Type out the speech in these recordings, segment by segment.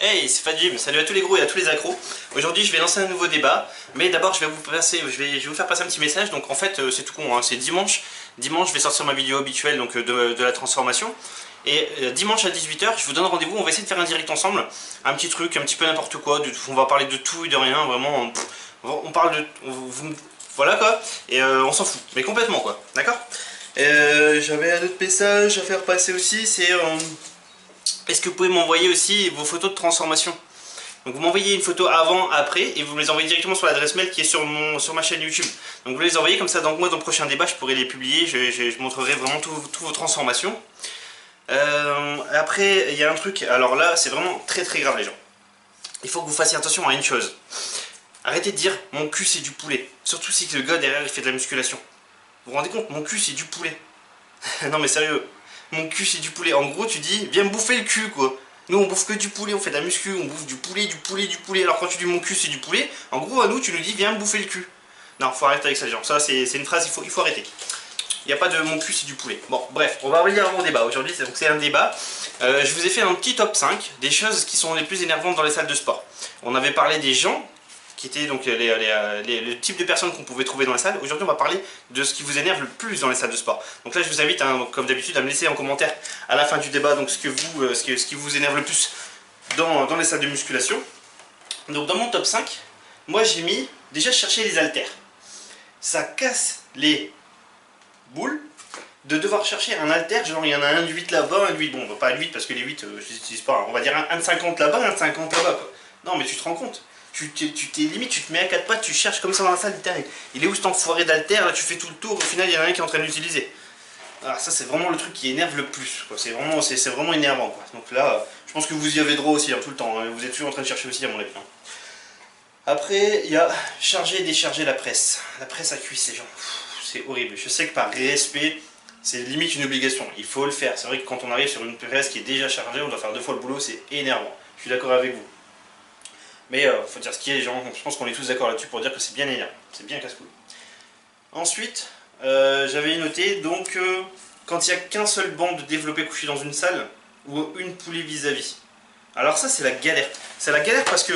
Hey, c'est Fadjim, salut à tous les gros et à tous les accros. Aujourd'hui je vais lancer un nouveau débat, mais d'abord je vais vous faire passer un petit message. Donc en fait c'est tout con, hein, c'est dimanche. Dimanche je vais sortir ma vidéo habituelle donc, de la transformation. Et dimanche à 18 h je vous donne rendez-vous, on va essayer de faire un direct ensemble. Un petit truc, un petit peu n'importe quoi, on va parler de tout et de rien, vraiment. On parle de... voilà quoi, et on s'en fout, mais complètement quoi, d'accord. J'avais un autre message à faire passer aussi, c'est... est-ce que vous pouvez m'envoyer aussi vos photos de transformation? Donc vous m'envoyez une photo avant, après, et vous me les envoyez directement sur l'adresse mail qui est sur ma chaîne YouTube. Donc vous les envoyez comme ça, donc moi dans le prochain débat je pourrai les publier, je montrerai vraiment toutes vos transformations. Après il y a un truc, alors là c'est vraiment très très grave les gens. Il faut que vous fassiez attention à une chose. Arrêtez de dire mon cul c'est du poulet. Surtout si le gars derrière il fait de la musculation. Vous vous rendez compte, mon cul c'est du poulet. Non mais sérieux, mon cul c'est du poulet. En gros tu dis viens me bouffer le cul quoi. Nous on bouffe que du poulet, on fait de la muscu, on bouffe du poulet, du poulet, du poulet. Alors quand tu dis mon cul c'est du poulet, en gros à nous tu nous dis viens me bouffer le cul. Non, faut arrêter avec ça les gens, ça c'est une phrase, il faut arrêter. Il n'y a pas de mon cul c'est du poulet. Bon bref, on va revenir à mon débat. Aujourd'hui c'est un débat. Je vous ai fait un petit top 5 des choses qui sont les plus énervantes dans les salles de sport. On avait parlé des gens qui étaient donc le type de personnes qu'on pouvait trouver dans la salle. Aujourd'hui on va parler de ce qui vous énerve le plus dans les salles de sport. Donc là je vous invite hein, comme d'habitude à me laisser en commentaire à la fin du débat donc ce qui vous énerve le plus dans les salles de musculation. Donc dans mon top 5, moi j'ai mis déjà chercher les haltères. Ça casse les boules de devoir chercher un haltère, genre il y en a un de 8 là-bas, un de 8, bon pas de 8 parce que les 8 je les utilise pas, on va dire un de 50 là-bas, un de 50 là-bas quoi. Non mais tu te rends compte, limite tu te mets à 4 pattes, tu cherches comme ça dans la salle, il est où cet enfoiré d'haltère, là tu fais tout le tour, au final il y en a un qui est en train d'utiliser. Alors ça c'est vraiment le truc qui énerve le plus, c'est vraiment énervant quoi. Donc là, je pense que vous y avez droit aussi hein, tout le temps, hein. Vous êtes toujours en train de chercher aussi à mon avis. Hein. Après il y a charger et décharger la presse à cuisse les gens, c'est horrible, je sais que par respect, c'est limite une obligation, il faut le faire. C'est vrai que quand on arrive sur une presse qui est déjà chargée, on doit faire 2 fois le boulot, c'est énervant. Je suis d'accord avec vous. Mais faut dire ce qui est, les gens, je pense qu'on est tous d'accord là-dessus pour dire que c'est bien énervant, c'est bien casse-couille. Ensuite, j'avais noté donc quand il n'y a qu'un seul banc de développé couché dans une salle ou une poulie vis-à-vis. Alors ça c'est la galère. C'est la galère parce que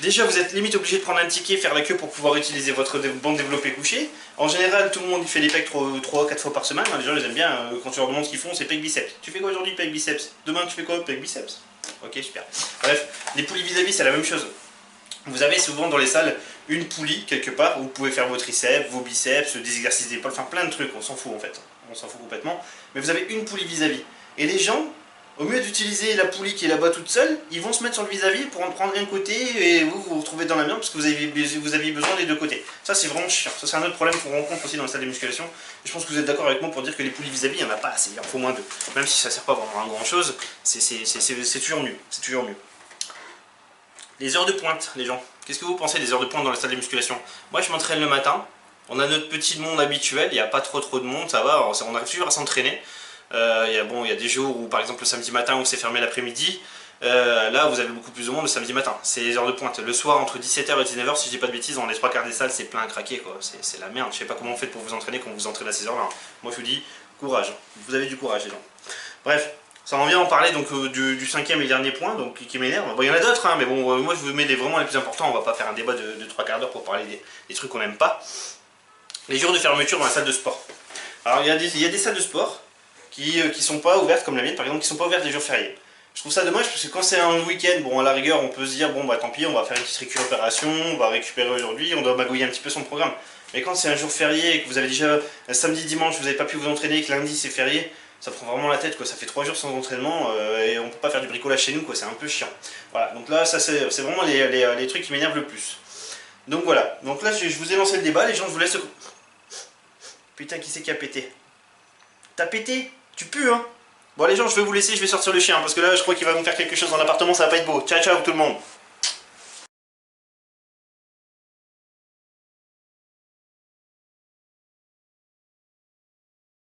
déjà vous êtes limite obligé de prendre un ticket, faire la queue pour pouvoir utiliser votre banc de développé couché. En général tout le monde il fait les pecs 3-4 fois par semaine, les gens les aiment bien, quand tu leur demandes ce qu'ils font c'est pec biceps. Tu fais quoi aujourd'hui? Pec biceps. Demain tu fais quoi? Pec biceps. Ok super. Bref, les poulies vis-à-vis c'est la même chose. Vous avez souvent dans les salles une poulie quelque part où vous pouvez faire vos triceps, vos biceps, des exercices d'épaule, enfin plein de trucs, on s'en fout en fait, on s'en fout complètement. Mais vous avez une poulie vis-à-vis. Et les gens, au mieux d'utiliser la poulie qui est là-bas toute seule, ils vont se mettre sur le vis-à-vis pour en prendre un côté et vous vous retrouvez dans la merde parce que vous avez besoin des deux côtés. Ça c'est vraiment chiant, ça c'est un autre problème qu'on rencontre aussi dans les salles de musculation. Et je pense que vous êtes d'accord avec moi pour dire que les poulies vis-à-vis, il n'y en a pas assez, il en faut moins d'eux. Même si ça ne sert pas vraiment à grand chose, c'est toujours mieux, c'est toujours mieux. Les heures de pointe, les gens. Qu'est-ce que vous pensez des heures de pointe dans la salle de musculation? Moi, je m'entraîne le matin. On a notre petit monde habituel. Il n'y a pas trop de monde, ça va. On arrive toujours à s'entraîner. Il y a des jours où, par exemple, le samedi matin, où c'est fermé l'après-midi. Là, vous avez beaucoup plus de monde le samedi matin. C'est les heures de pointe. Le soir, entre 17 h et 19 h, si je dis pas de bêtises, dans les 3 quarts des salles, c'est plein à craquer, quoi. C'est la merde. Je sais pas comment vous faites pour vous entraîner quand vous entraînez à ces heures-là. Moi, je vous dis, courage. Vous avez du courage, les gens. Bref. Ça en vient en parler donc du 5e et dernier point donc, qui m'énerve. Bon, il y en a d'autres, hein, mais bon, moi je vous mets vraiment les plus importants. On va pas faire un débat de 3 quarts d'heure pour parler des trucs qu'on n'aime pas. Les jours de fermeture dans la salle de sport. Alors il y a des salles de sport qui sont pas ouvertes comme la mienne, par exemple, qui sont pas ouvertes les jours fériés. Je trouve ça dommage parce que quand c'est un week-end, bon à la rigueur on peut se dire bon bah tant pis, on va faire une petite récupération, on va récupérer aujourd'hui, on doit magouiller un petit peu son programme. Mais quand c'est un jour férié et que vous avez déjà un samedi, dimanche, vous n'avez pas pu vous entraîner et que lundi c'est férié, ça prend vraiment la tête quoi, ça fait 3 jours sans entraînement et on peut pas faire du bricolage chez nous quoi, c'est un peu chiant. Voilà, donc là ça c'est vraiment les trucs qui m'énervent le plus. Donc voilà, donc là je vous ai lancé le débat, les gens je vous laisse... Putain qui c'est qui a pété? T'as pété? Tu pues hein? Bon les gens je vais vous laisser, je vais sortir le chien parce que là je crois qu'il va me faire quelque chose dans l'appartement, ça va pas être beau. Ciao ciao tout le monde.